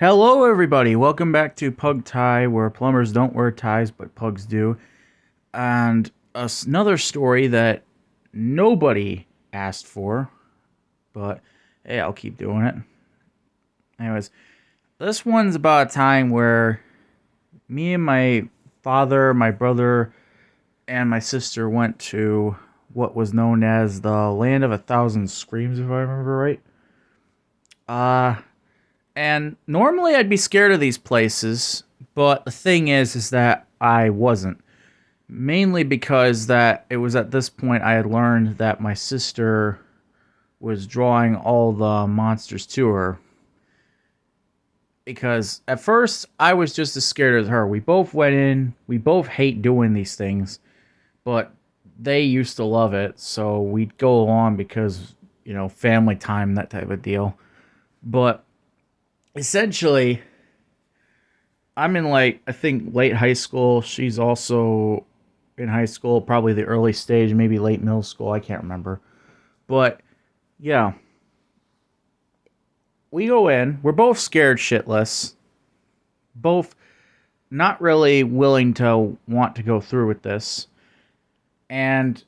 Hello, everybody. Welcome back to Pug Tie, where plumbers don't wear ties, but pugs do. And another story that nobody asked for, but hey, I'll keep doing it. Anyways, this one's about a time where me and my father, my brother, and my sister went to what was known as the Land of a Thousand Screams, if I remember right. And normally I'd be scared of these places, but the thing is that I wasn't. Mainly because that it was at this point I had learned that my sister was drawing all the monsters to her. Because at first I was just as scared as her. We both went in, we both hate doing these things, but they used to love it, so we'd go along because, family time, that type of deal. But essentially, I'm in I think late high school. She's also in high school, probably the early stage, maybe late middle school. I can't remember. But yeah, we go in. We're both scared shitless. Both not really willing to want to go through with this. And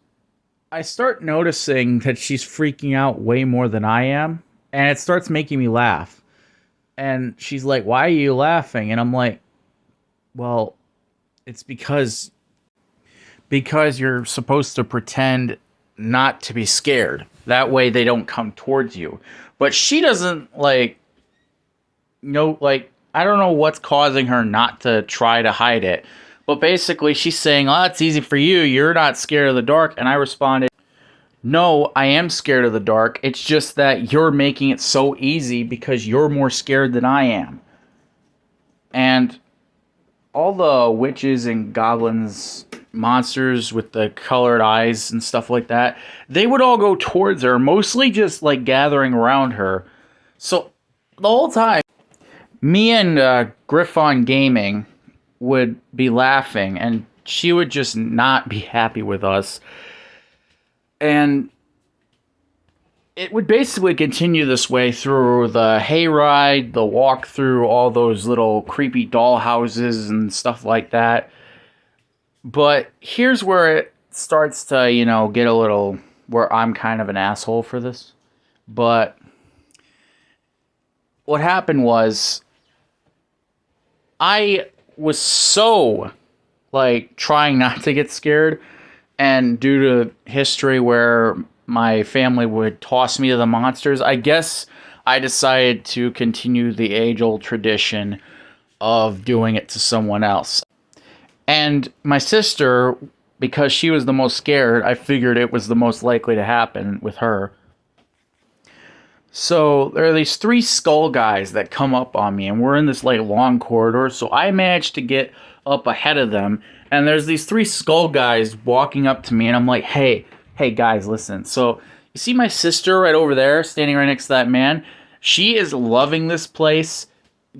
I start noticing that she's freaking out way more than I am. And it starts making me laugh. And she's like, "Why are you laughing?" And I'm like, "Well, it's because you're supposed to pretend not to be scared. That way they don't come towards you." But she doesn't I don't know what's causing her not to try to hide it. But basically she's saying, "Oh, it's easy for you. You're not scared of the dark." And I responded, "No, I am scared of the dark. It's just that you're making it so easy because you're more scared than I am." And all the witches and goblins, monsters with the colored eyes and stuff like that, they would all go towards her, mostly just gathering around her. So the whole time, me and Griffon Gaming would be laughing, and she would just not be happy with us. And it would basically continue this way through the hayride, the walk through all those little creepy doll houses and stuff like that. But here's where it starts to, get a little where I'm kind of an asshole for this. But what happened was I was so trying not to get scared, and due to history where my family would toss me to the monsters, I guess I decided to continue the age-old tradition of doing it to someone else. And my sister, because she was the most scared, I figured it was the most likely to happen with her. So there are these three skull guys that come up on me, and we're in this long corridor, so I managed to get up ahead of them, and there's these three skull guys walking up to me, and I'm like, hey guys, listen. So you see my sister right over there, standing right next to that man? She is loving this place.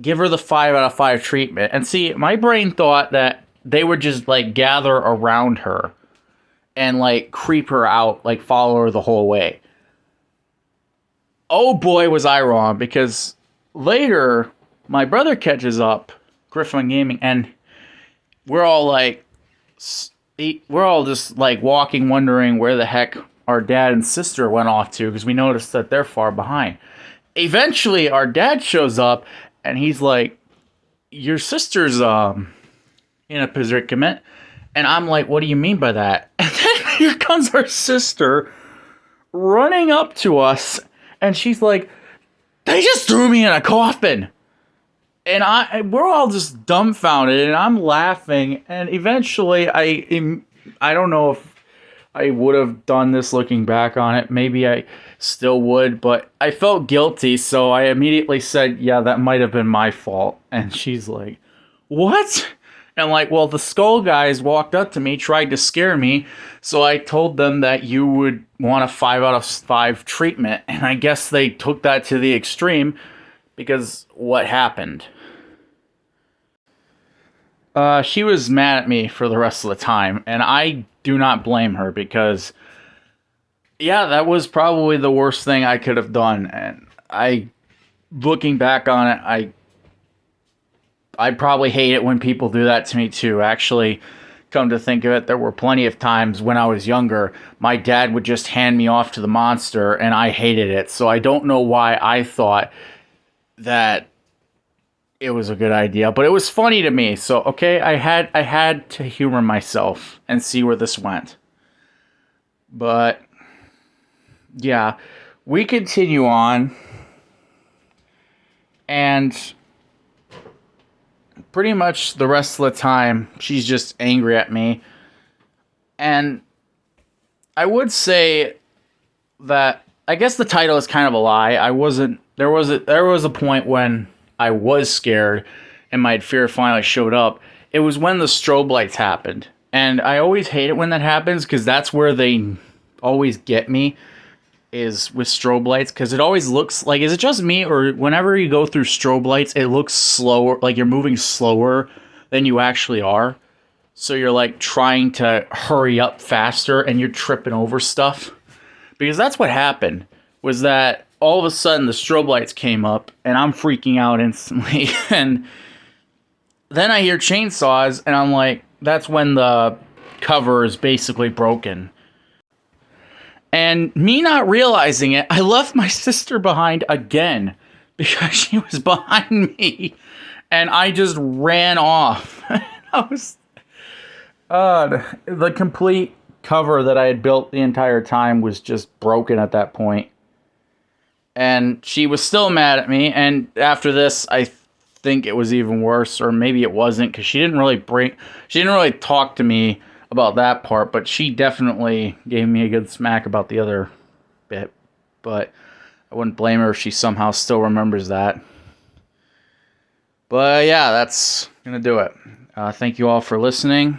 Give her the 5 out of 5 treatment. And see, my brain thought that they would just gather around her and creep her out, follow her the whole way. Oh boy, was I wrong, because later my brother catches up, Griffin Gaming, and we're all just walking, wondering where the heck our dad and sister went off to, because we noticed that they're far behind. Eventually our dad shows up, and he's like, "Your sister's in a predicament." And I'm like, "What do you mean by that?" And then here comes our sister running up to us, and she's like, "They just threw me in a coffin." And we're all just dumbfounded, and I'm laughing. And eventually, I don't know if I would have done this looking back on it. Maybe I still would, but I felt guilty, so I immediately said, "Yeah, that might have been my fault." And she's like, "What?" And well, the skull guys walked up to me, tried to scare me, so I told them that you would want a 5 out of 5 treatment, and I guess they took that to the extreme, because what happened? She was mad at me for the rest of the time, and I do not blame her, because yeah, that was probably the worst thing I could have done, and looking back on it, I I probably hate it when people do that to me too. Actually, come to think of it, there were plenty of times when I was younger, my dad would just hand me off to the monster and I hated it. So I don't know why I thought that it was a good idea, but it was funny to me. So okay, I had to humor myself and see where this went. But yeah, we continue on, and pretty much the rest of the time she's just angry at me. And I would say that I guess the title is kind of a lie. I wasn't there was a point when I was scared and my fear finally showed up. It was when the strobe lights happened. And I always hate it when that happens because that's where they always get me, is with strobe lights, because it always looks like, is it just me, or whenever you go through strobe lights it looks slower, like you're moving slower than you actually are, so you're like trying to hurry up faster and you're tripping over stuff. Because that's what happened, was that all of a sudden the strobe lights came up and I'm freaking out instantly. And then I hear chainsaws and I'm like, that's when the cover is basically broken. And me not realizing it, I left my sister behind again because she was behind me, and I just ran off. I was the complete cover that I had built the entire time was just broken at that point. And she was still mad at me, and after this I think it was even worse, or maybe it wasn't, because she didn't really talk to me about that part, but she definitely gave me a good smack about the other bit. But I wouldn't blame her if she somehow still remembers that. But yeah, that's gonna do it. Thank you all for listening.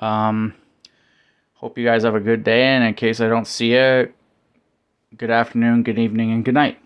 Hope you guys have a good day, and in case I don't see you, good afternoon, good evening, and good night.